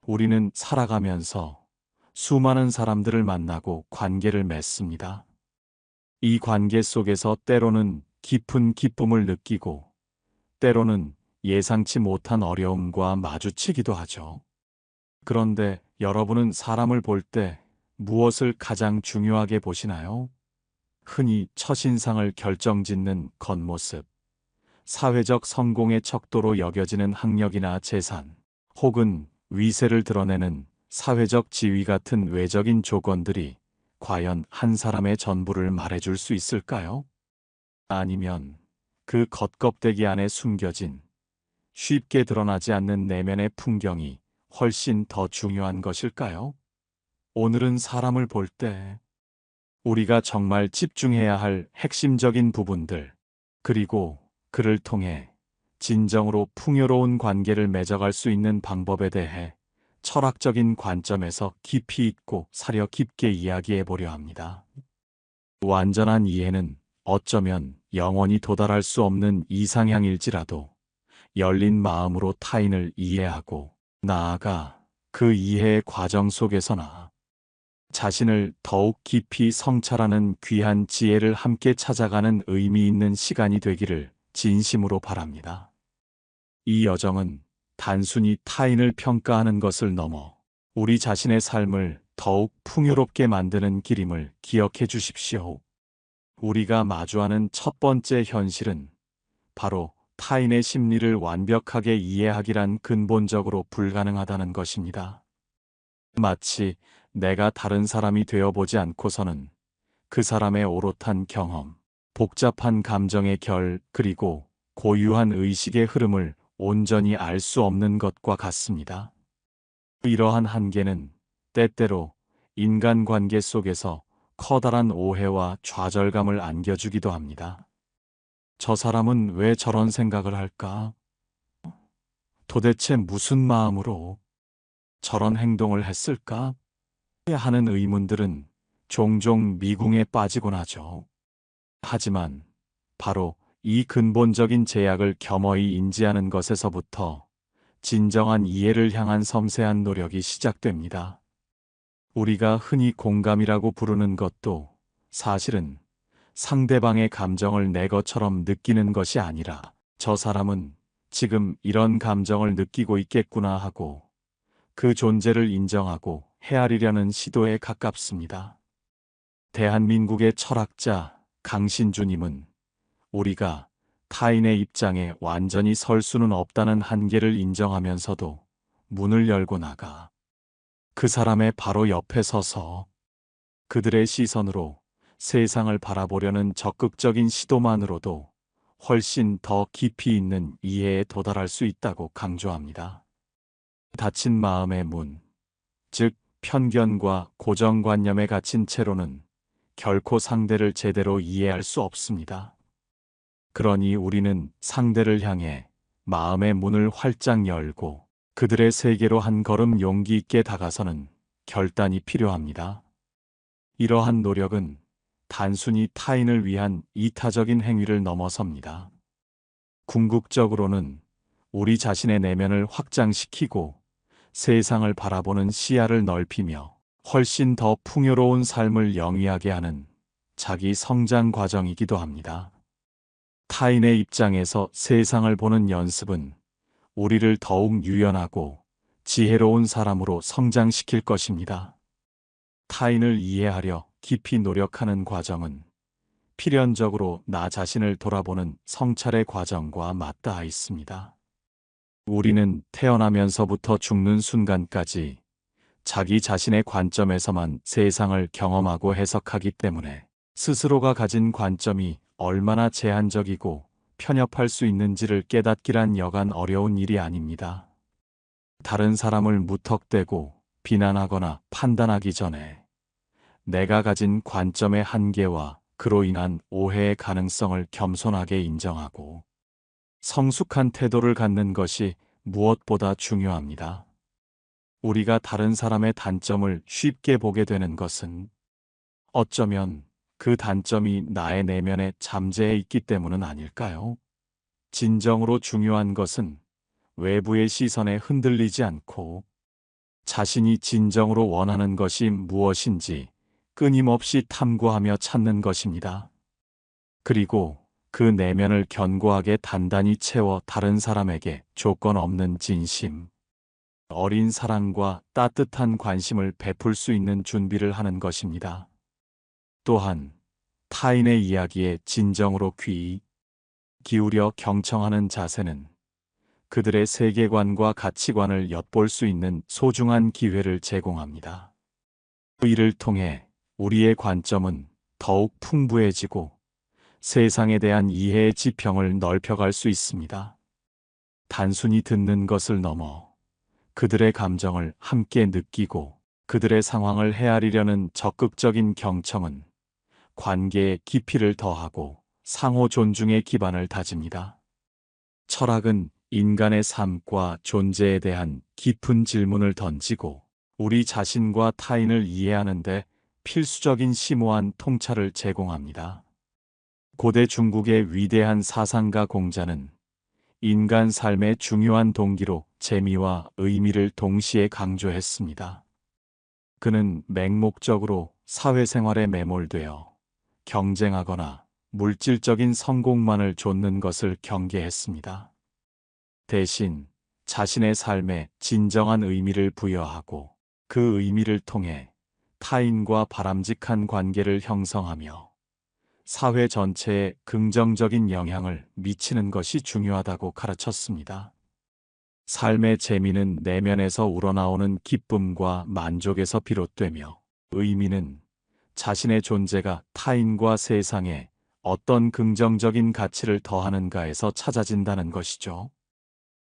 우리는 살아가면서 수많은 사람들을 만나고 관계를 맺습니다. 이 관계 속에서 때로는 깊은 기쁨을 느끼고 때로는 예상치 못한 어려움과 마주치기도 하죠. 그런데 여러분은 사람을 볼 때 무엇을 가장 중요하게 보시나요? 흔히 첫인상을 결정짓는 겉모습, 사회적 성공의 척도로 여겨지는 학력이나 재산, 혹은 위세를 드러내는 사회적 지위 같은 외적인 조건들이 과연 한 사람의 전부를 말해줄 수 있을까요? 아니면 그 겉껍데기 안에 숨겨진 쉽게 드러나지 않는 내면의 풍경이 훨씬 더 중요한 것일까요? 오늘은 사람을 볼 때 우리가 정말 집중해야 할 핵심적인 부분들, 그리고 그를 통해 진정으로 풍요로운 관계를 맺어갈 수 있는 방법에 대해 철학적인 관점에서 깊이 있고 사려 깊게 이야기해 보려 합니다. 완전한 이해는 어쩌면 영원히 도달할 수 없는 이상향일지라도 열린 마음으로 타인을 이해하고 나아가 그 이해의 과정 속에서나 자신을 더욱 깊이 성찰하는 귀한 지혜를 함께 찾아가는 의미 있는 시간이 되기를 진심으로 바랍니다. 이 여정은 단순히 타인을 평가하는 것을 넘어 우리 자신의 삶을 더욱 풍요롭게 만드는 길임을 기억해 주십시오. 우리가 마주하는 첫 번째 현실은 바로 타인의 심리를 완벽하게 이해하기란 근본적으로 불가능하다는 것입니다. 마치 내가 다른 사람이 되어보지 않고서는 그 사람의 오롯한 경험, 복잡한 감정의 결, 그리고 고유한 의식의 흐름을 온전히 알 수 없는 것과 같습니다. 이러한 한계는 때때로 인간관계 속에서 커다란 오해와 좌절감을 안겨주기도 합니다. 저 사람은 왜 저런 생각을 할까? 도대체 무슨 마음으로 저런 행동을 했을까? 하는 의문들은 종종 미궁에 빠지곤 하죠. 하지만 바로 이 근본적인 제약을 겸허히 인지하는 것에서부터 진정한 이해를 향한 섬세한 노력이 시작됩니다. 우리가 흔히 공감이라고 부르는 것도 사실은 상대방의 감정을 내 것처럼 느끼는 것이 아니라 저 사람은 지금 이런 감정을 느끼고 있겠구나 하고 그 존재를 인정하고 헤아리려는 시도에 가깝습니다. 대한민국의 철학자 강신주님은 우리가 타인의 입장에 완전히 설 수는 없다는 한계를 인정하면서도 문을 열고 나가 그 사람의 바로 옆에 서서 그들의 시선으로 세상을 바라보려는 적극적인 시도만으로도 훨씬 더 깊이 있는 이해에 도달할 수 있다고 강조합니다. 닫힌 마음의 문, 즉 편견과 고정관념에 갇힌 채로는 결코 상대를 제대로 이해할 수 없습니다. 그러니 우리는 상대를 향해 마음의 문을 활짝 열고 그들의 세계로 한 걸음 용기 있게 다가서는 결단이 필요합니다. 이러한 노력은 단순히 타인을 위한 이타적인 행위를 넘어섭니다. 궁극적으로는 우리 자신의 내면을 확장시키고 세상을 바라보는 시야를 넓히며 훨씬 더 풍요로운 삶을 영위하게 하는 자기 성장 과정이기도 합니다. 타인의 입장에서 세상을 보는 연습은 우리를 더욱 유연하고 지혜로운 사람으로 성장시킬 것입니다. 타인을 이해하려 깊이 노력하는 과정은 필연적으로 나 자신을 돌아보는 성찰의 과정과 맞닿아 있습니다. 우리는 태어나면서부터 죽는 순간까지 자기 자신의 관점에서만 세상을 경험하고 해석하기 때문에 스스로가 가진 관점이 얼마나 제한적이고 편협할 수 있는지를 깨닫기란 여간 어려운 일이 아닙니다. 다른 사람을 무턱대고 비난하거나 판단하기 전에 내가 가진 관점의 한계와 그로 인한 오해의 가능성을 겸손하게 인정하고 성숙한 태도를 갖는 것이 무엇보다 중요합니다. 우리가 다른 사람의 단점을 쉽게 보게 되는 것은 어쩌면 그 단점이 나의 내면에 잠재해 있기 때문은 아닐까요? 진정으로 중요한 것은 외부의 시선에 흔들리지 않고 자신이 진정으로 원하는 것이 무엇인지 끊임없이 탐구하며 찾는 것입니다. 그리고 그 내면을 견고하게 단단히 채워 다른 사람에게 조건 없는 진심, 어린 사랑과 따뜻한 관심을 베풀 수 있는 준비를 하는 것입니다. 또한 타인의 이야기에 진정으로 귀 기울여 경청하는 자세는 그들의 세계관과 가치관을 엿볼 수 있는 소중한 기회를 제공합니다. 이를 통해 우리의 관점은 더욱 풍부해지고 세상에 대한 이해의 지평을 넓혀갈 수 있습니다. 단순히 듣는 것을 넘어 그들의 감정을 함께 느끼고 그들의 상황을 헤아리려는 적극적인 경청은 관계의 깊이를 더하고 상호 존중의 기반을 다집니다. 철학은 인간의 삶과 존재에 대한 깊은 질문을 던지고 우리 자신과 타인을 이해하는 데 필수적인 심오한 통찰을 제공합니다. 고대 중국의 위대한 사상가 공자는 인간 삶의 중요한 동기로 재미와 의미를 동시에 강조했습니다. 그는 맹목적으로 사회생활에 매몰되어 경쟁하거나 물질적인 성공만을 좇는 것을 경계했습니다. 대신 자신의 삶에 진정한 의미를 부여하고 그 의미를 통해 타인과 바람직한 관계를 형성하며 사회 전체에 긍정적인 영향을 미치는 것이 중요하다고 가르쳤습니다. 삶의 재미는 내면에서 우러나오는 기쁨과 만족에서 비롯되며 의미는 자신의 존재가 타인과 세상에 어떤 긍정적인 가치를 더하는가에서 찾아진다는 것이죠.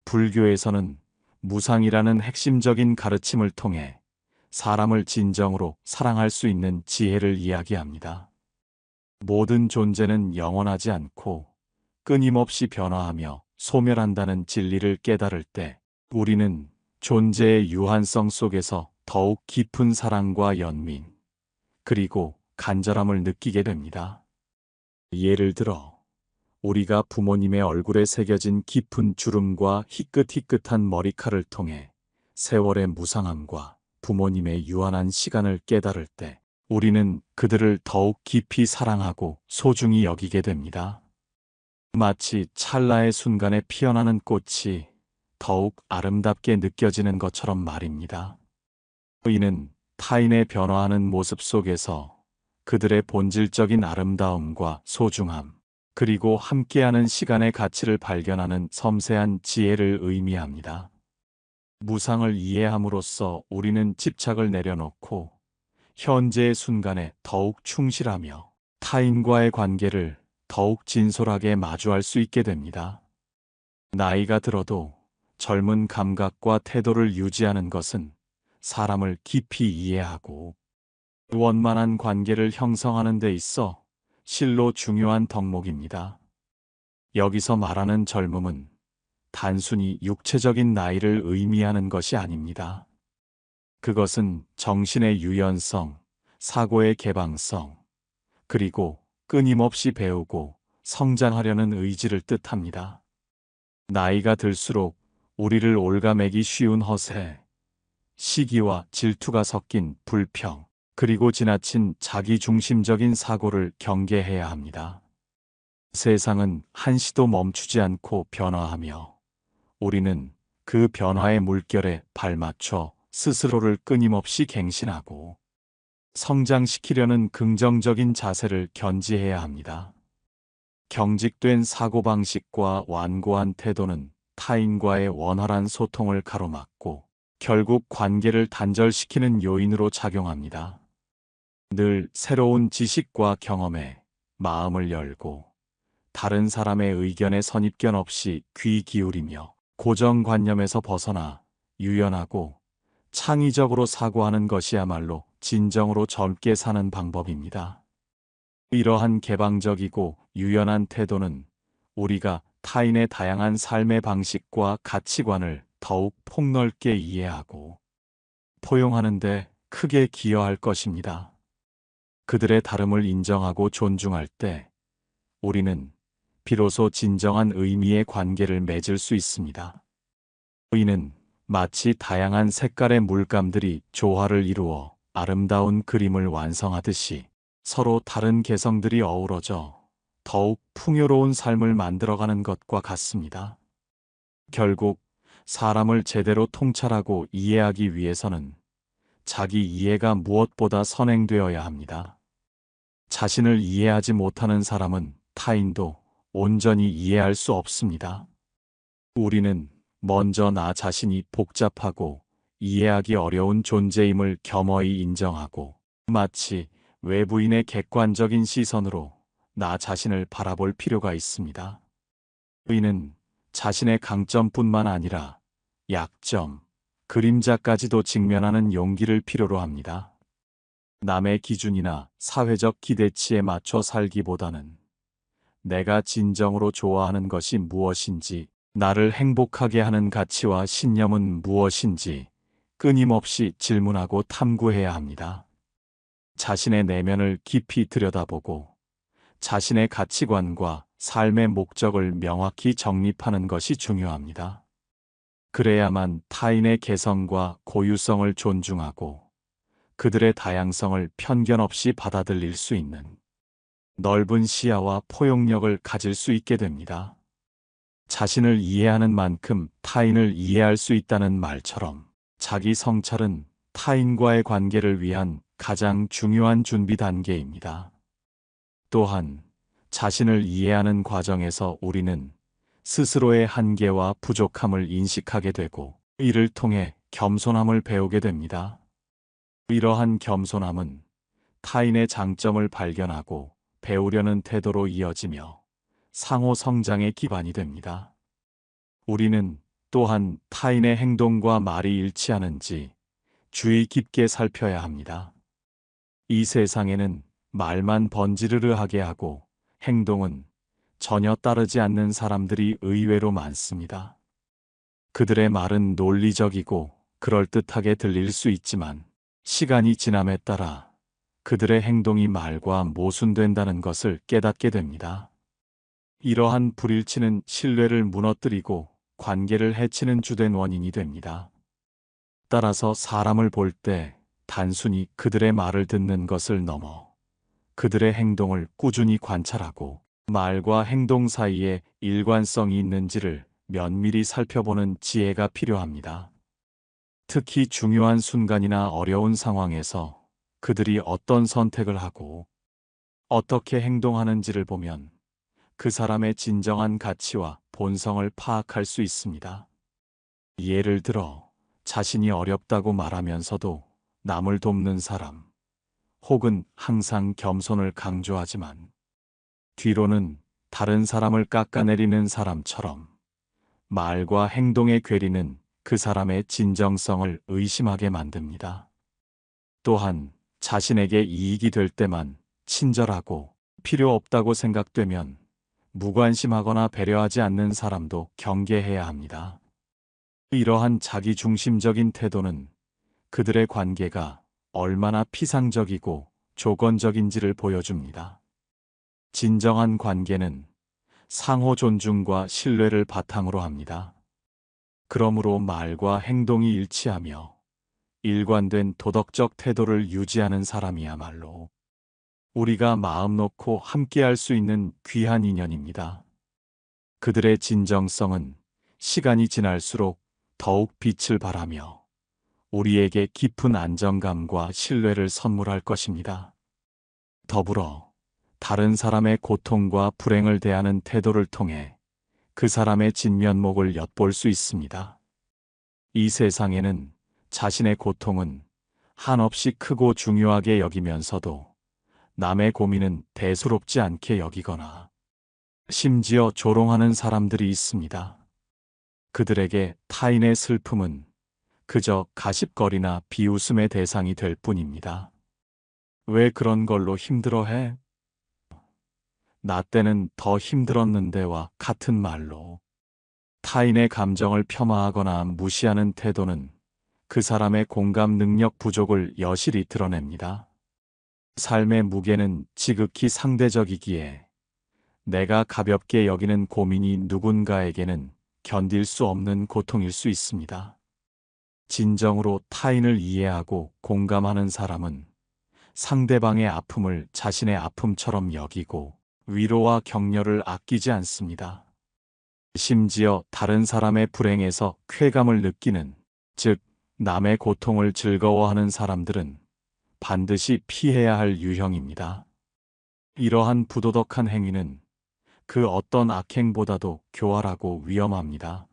불교에서는 무상이라는 핵심적인 가르침을 통해 사람을 진정으로 사랑할 수 있는 지혜를 이야기합니다. 모든 존재는 영원하지 않고 끊임없이 변화하며 소멸한다는 진리를 깨달을 때 우리는 존재의 유한성 속에서 더욱 깊은 사랑과 연민, 그리고 간절함을 느끼게 됩니다. 예를 들어 우리가 부모님의 얼굴에 새겨진 깊은 주름과 희끗희끗한 머리칼을 통해 세월의 무상함과 부모님의 유한한 시간을 깨달을 때 우리는 그들을 더욱 깊이 사랑하고 소중히 여기게 됩니다. 마치 찰나의 순간에 피어나는 꽃이 더욱 아름답게 느껴지는 것처럼 말입니다. 이는 타인의 변화하는 모습 속에서 그들의 본질적인 아름다움과 소중함, 그리고 함께하는 시간의 가치를 발견하는 섬세한 지혜를 의미합니다. 무상을 이해함으로써 우리는 집착을 내려놓고 현재의 순간에 더욱 충실하며 타인과의 관계를 더욱 진솔하게 마주할 수 있게 됩니다. 나이가 들어도 젊은 감각과 태도를 유지하는 것은 사람을 깊이 이해하고 원만한 관계를 형성하는 데 있어 실로 중요한 덕목입니다. 여기서 말하는 젊음은 단순히 육체적인 나이를 의미하는 것이 아닙니다. 그것은 정신의 유연성, 사고의 개방성, 그리고 끊임없이 배우고 성장하려는 의지를 뜻합니다. 나이가 들수록 우리를 올가매기 쉬운 허세, 시기와 질투가 섞인 불평, 그리고 지나친 자기중심적인 사고를 경계해야 합니다. 세상은 한시도 멈추지 않고 변화하며 우리는 그 변화의 물결에 발맞춰 스스로를 끊임없이 갱신하고 성장시키려는 긍정적인 자세를 견지해야 합니다. 경직된 사고방식과 완고한 태도는 타인과의 원활한 소통을 가로막고 결국 관계를 단절시키는 요인으로 작용합니다. 늘 새로운 지식과 경험에 마음을 열고 다른 사람의 의견에 선입견 없이 귀 기울이며 고정관념에서 벗어나 유연하고 창의적으로 사고하는 것이야말로 진정으로 젊게 사는 방법입니다. 이러한 개방적이고 유연한 태도는 우리가 타인의 다양한 삶의 방식과 가치관을 더욱 폭넓게 이해하고 포용하는 데 크게 기여할 것입니다. 그들의 다름을 인정하고 존중할 때 우리는 비로소 진정한 의미의 관계를 맺을 수 있습니다. 이는 마치 다양한 색깔의 물감들이 조화를 이루어 아름다운 그림을 완성하듯이 서로 다른 개성들이 어우러져 더욱 풍요로운 삶을 만들어가는 것과 같습니다. 결국 사람을 제대로 통찰하고 이해하기 위해서는 자기 이해가 무엇보다 선행되어야 합니다. 자신을 이해하지 못하는 사람은 타인도 온전히 이해할 수 없습니다. 우리는 먼저 나 자신이 복잡하고 이해하기 어려운 존재임을 겸허히 인정하고 마치 외부인의 객관적인 시선으로 나 자신을 바라볼 필요가 있습니다. 이는 자신의 강점뿐만 아니라 약점, 그림자까지도 직면하는 용기를 필요로 합니다. 남의 기준이나 사회적 기대치에 맞춰 살기보다는 내가 진정으로 좋아하는 것이 무엇인지, 나를 행복하게 하는 가치와 신념은 무엇인지 끊임없이 질문하고 탐구해야 합니다. 자신의 내면을 깊이 들여다보고 자신의 가치관과 삶의 목적을 명확히 정립하는 것이 중요합니다. 그래야만 타인의 개성과 고유성을 존중하고 그들의 다양성을 편견 없이 받아들일 수 있는 넓은 시야와 포용력을 가질 수 있게 됩니다. 자신을 이해하는 만큼 타인을 이해할 수 있다는 말처럼 자기 성찰은 타인과의 관계를 위한 가장 중요한 준비 단계입니다. 또한 자신을 이해하는 과정에서 우리는 스스로의 한계와 부족함을 인식하게 되고 이를 통해 겸손함을 배우게 됩니다. 이러한 겸손함은 타인의 장점을 발견하고 배우려는 태도로 이어지며 상호 성장의 기반이 됩니다. 우리는 또한 타인의 행동과 말이 일치하는지 주의 깊게 살펴야 합니다. 이 세상에는 말만 번지르르하게 하고 행동은 전혀 따르지 않는 사람들이 의외로 많습니다. 그들의 말은 논리적이고 그럴듯하게 들릴 수 있지만 시간이 지남에 따라 그들의 행동이 말과 모순된다는 것을 깨닫게 됩니다. 이러한 불일치는 신뢰를 무너뜨리고 관계를 해치는 주된 원인이 됩니다. 따라서 사람을 볼 때 단순히 그들의 말을 듣는 것을 넘어 그들의 행동을 꾸준히 관찰하고 말과 행동 사이에 일관성이 있는지를 면밀히 살펴보는 지혜가 필요합니다. 특히 중요한 순간이나 어려운 상황에서 그들이 어떤 선택을 하고 어떻게 행동하는지를 보면 그 사람의 진정한 가치와 본성을 파악할 수 있습니다. 예를 들어 자신이 어렵다고 말하면서도 남을 돕는 사람, 혹은 항상 겸손을 강조하지만 뒤로는 다른 사람을 깎아내리는 사람처럼 말과 행동의 괴리는 그 사람의 진정성을 의심하게 만듭니다. 또한 자신에게 이익이 될 때만 친절하고 필요 없다고 생각되면 무관심하거나 배려하지 않는 사람도 경계해야 합니다. 이러한 자기중심적인 태도는 그들의 관계가 얼마나 피상적이고 조건적인지를 보여줍니다. 진정한 관계는 상호 존중과 신뢰를 바탕으로 합니다. 그러므로 말과 행동이 일치하며 일관된 도덕적 태도를 유지하는 사람이야말로 우리가 마음 놓고 함께할 수 있는 귀한 인연입니다. 그들의 진정성은 시간이 지날수록 더욱 빛을 발하며 우리에게 깊은 안정감과 신뢰를 선물할 것입니다. 더불어 다른 사람의 고통과 불행을 대하는 태도를 통해 그 사람의 진면목을 엿볼 수 있습니다. 이 세상에는 자신의 고통은 한없이 크고 중요하게 여기면서도 남의 고민은 대수롭지 않게 여기거나 심지어 조롱하는 사람들이 있습니다. 그들에게 타인의 슬픔은 그저 가십거리나 비웃음의 대상이 될 뿐입니다. 왜 그런 걸로 힘들어해? 나 때는 더 힘들었는데와 같은 말로 타인의 감정을 폄하하거나 무시하는 태도는 그 사람의 공감 능력 부족을 여실히 드러냅니다. 삶의 무게는 지극히 상대적이기에 내가 가볍게 여기는 고민이 누군가에게는 견딜 수 없는 고통일 수 있습니다. 진정으로 타인을 이해하고 공감하는 사람은 상대방의 아픔을 자신의 아픔처럼 여기고 위로와 격려를 아끼지 않습니다. 심지어 다른 사람의 불행에서 쾌감을 느끼는, 즉, 남의 고통을 즐거워하는 사람들은 반드시 피해야 할 유형입니다. 이러한 부도덕한 행위는 그 어떤 악행보다도 교활하고 위험합니다.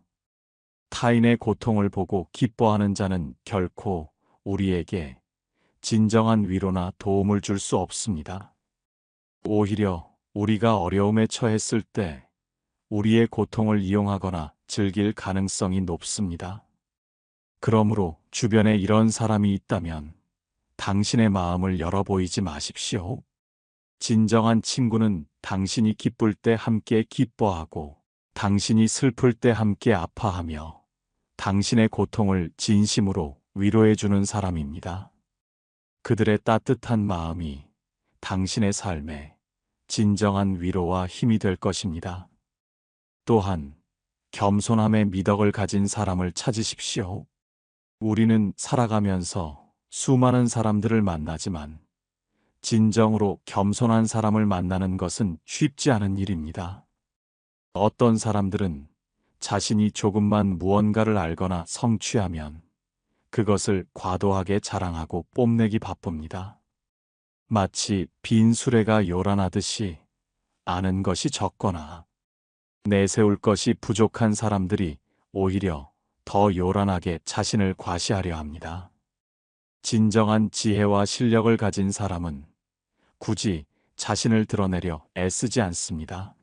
타인의 고통을 보고 기뻐하는 자는 결코 우리에게 진정한 위로나 도움을 줄 수 없습니다. 오히려 우리가 어려움에 처했을 때 우리의 고통을 이용하거나 즐길 가능성이 높습니다. 그러므로 주변에 이런 사람이 있다면 당신의 마음을 열어 보이지 마십시오. 진정한 친구는 당신이 기쁠 때 함께 기뻐하고 당신이 슬플 때 함께 아파하며 당신의 고통을 진심으로 위로해주는 사람입니다. 그들의 따뜻한 마음이 당신의 삶에 진정한 위로와 힘이 될 것입니다. 또한 겸손함의 미덕을 가진 사람을 찾으십시오. 우리는 살아가면서 수많은 사람들을 만나지만 진정으로 겸손한 사람을 만나는 것은 쉽지 않은 일입니다. 어떤 사람들은 자신이 조금만 무언가를 알거나 성취하면 그것을 과도하게 자랑하고 뽐내기 바쁩니다. 마치 빈 수레가 요란하듯이 아는 것이 적거나 내세울 것이 부족한 사람들이 오히려 더 요란하게 자신을 과시하려 합니다. 진정한 지혜와 실력을 가진 사람은 굳이 자신을 드러내려 애쓰지 않습니다.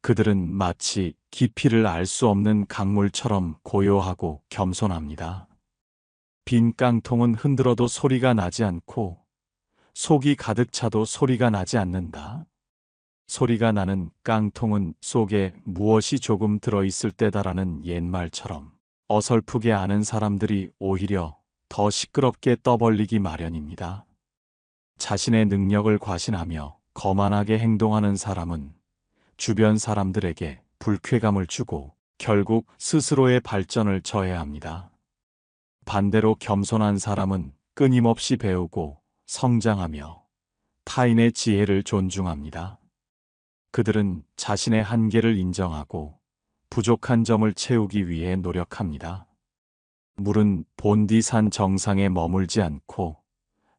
그들은 마치 깊이를 알 수 없는 강물처럼 고요하고 겸손합니다. 빈 깡통은 흔들어도 소리가 나지 않고 속이 가득 차도 소리가 나지 않는다. 소리가 나는 깡통은 속에 무엇이 조금 들어있을 때다라는 옛말처럼 어설프게 아는 사람들이 오히려 더 시끄럽게 떠벌리기 마련입니다. 자신의 능력을 과신하며 거만하게 행동하는 사람은 주변 사람들에게 불쾌감을 주고 결국 스스로의 발전을 저해합니다. 반대로 겸손한 사람은 끊임없이 배우고 성장하며 타인의 지혜를 존중합니다. 그들은 자신의 한계를 인정하고 부족한 점을 채우기 위해 노력합니다. 물은 본디 산 정상에 머물지 않고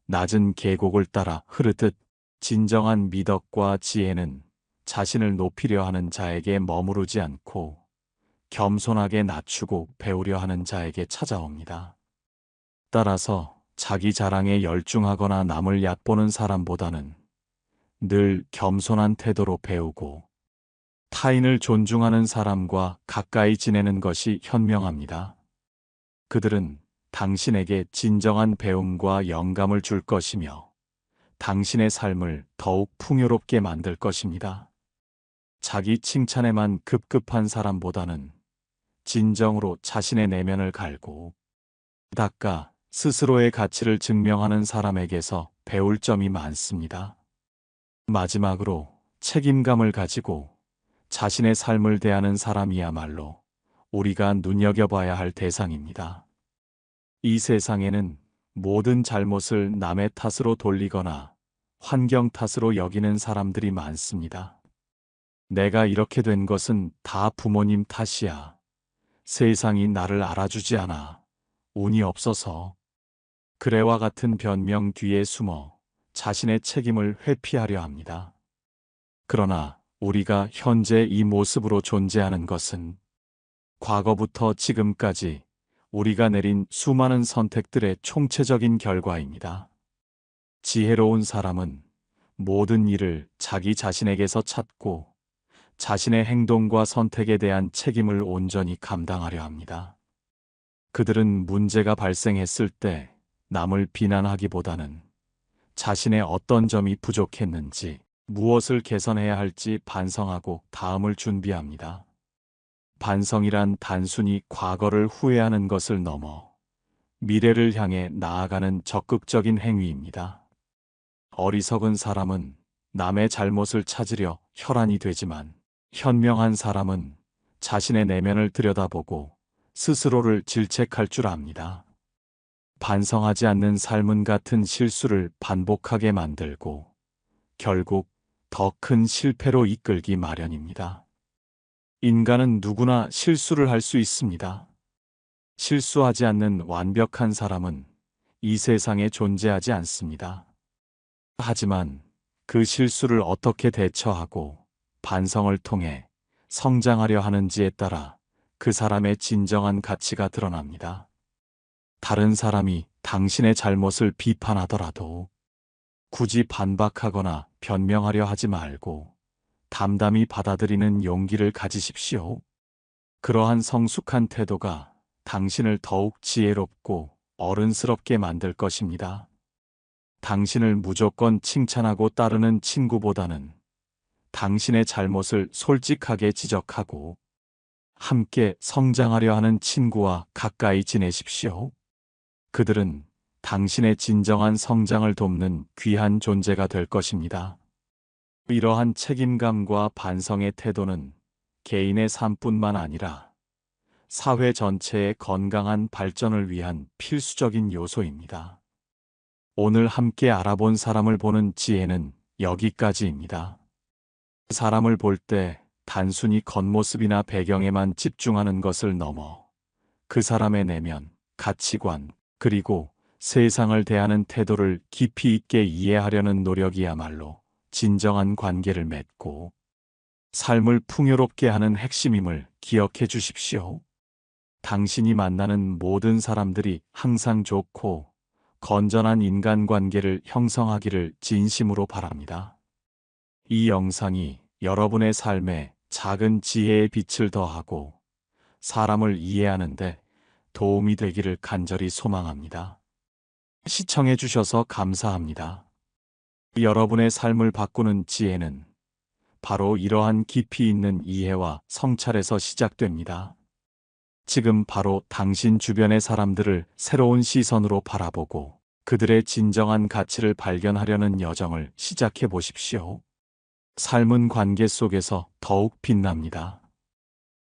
낮은 계곡을 따라 흐르듯 진정한 미덕과 지혜는 자신을 높이려 하는 자에게 머무르지 않고 겸손하게 낮추고 배우려 하는 자에게 찾아옵니다. 따라서 자기 자랑에 열중하거나 남을 얕보는 사람보다는 늘 겸손한 태도로 배우고 타인을 존중하는 사람과 가까이 지내는 것이 현명합니다. 그들은 당신에게 진정한 배움과 영감을 줄 것이며 당신의 삶을 더욱 풍요롭게 만들 것입니다. 자기 칭찬에만 급급한 사람보다는 진정으로 자신의 내면을 갈고 닦아 스스로의 가치를 증명하는 사람에게서 배울 점이 많습니다. 마지막으로 책임감을 가지고 자신의 삶을 대하는 사람이야말로 우리가 눈여겨봐야 할 대상입니다. 이 세상에는 모든 잘못을 남의 탓으로 돌리거나 환경 탓으로 여기는 사람들이 많습니다. 내가 이렇게 된 것은 다 부모님 탓이야. 세상이 나를 알아주지 않아. 운이 없어서. 그래와 같은 변명 뒤에 숨어 자신의 책임을 회피하려 합니다. 그러나 우리가 현재 이 모습으로 존재하는 것은 과거부터 지금까지 우리가 내린 수많은 선택들의 총체적인 결과입니다. 지혜로운 사람은 모든 일을 자기 자신에게서 찾고 자신의 행동과 선택에 대한 책임을 온전히 감당하려 합니다. 그들은 문제가 발생했을 때 남을 비난하기보다는 자신의 어떤 점이 부족했는지, 무엇을 개선해야 할지 반성하고 다음을 준비합니다. 반성이란 단순히 과거를 후회하는 것을 넘어 미래를 향해 나아가는 적극적인 행위입니다. 어리석은 사람은 남의 잘못을 찾으려 혈안이 되지만 현명한 사람은 자신의 내면을 들여다보고 스스로를 질책할 줄 압니다. 반성하지 않는 삶은 같은 실수를 반복하게 만들고 결국 더 큰 실패로 이끌기 마련입니다. 인간은 누구나 실수를 할 수 있습니다. 실수하지 않는 완벽한 사람은 이 세상에 존재하지 않습니다. 하지만 그 실수를 어떻게 대처하고 반성을 통해 성장하려 하는지에 따라 그 사람의 진정한 가치가 드러납니다. 다른 사람이 당신의 잘못을 비판하더라도 굳이 반박하거나 변명하려 하지 말고 담담히 받아들이는 용기를 가지십시오. 그러한 성숙한 태도가 당신을 더욱 지혜롭고 어른스럽게 만들 것입니다. 당신을 무조건 칭찬하고 따르는 친구보다는 당신의 잘못을 솔직하게 지적하고 함께 성장하려 하는 친구와 가까이 지내십시오. 그들은 당신의 진정한 성장을 돕는 귀한 존재가 될 것입니다. 이러한 책임감과 반성의 태도는 개인의 삶뿐만 아니라 사회 전체의 건강한 발전을 위한 필수적인 요소입니다. 오늘 함께 알아본 사람을 보는 지혜는 여기까지입니다. 사람을 볼 때 단순히 겉모습이나 배경에만 집중하는 것을 넘어 그 사람의 내면, 가치관, 그리고 세상을 대하는 태도를 깊이 있게 이해하려는 노력이야말로 진정한 관계를 맺고 삶을 풍요롭게 하는 핵심임을 기억해 주십시오. 당신이 만나는 모든 사람들이 항상 좋고 건전한 인간관계를 형성하기를 진심으로 바랍니다. 이 영상이 여러분의 삶에 작은 지혜의 빛을 더하고 사람을 이해하는 데 도움이 되기를 간절히 소망합니다. 시청해 주셔서 감사합니다. 여러분의 삶을 바꾸는 지혜는 바로 이러한 깊이 있는 이해와 성찰에서 시작됩니다. 지금 바로 당신 주변의 사람들을 새로운 시선으로 바라보고 그들의 진정한 가치를 발견하려는 여정을 시작해 보십시오. 삶은 관계 속에서 더욱 빛납니다.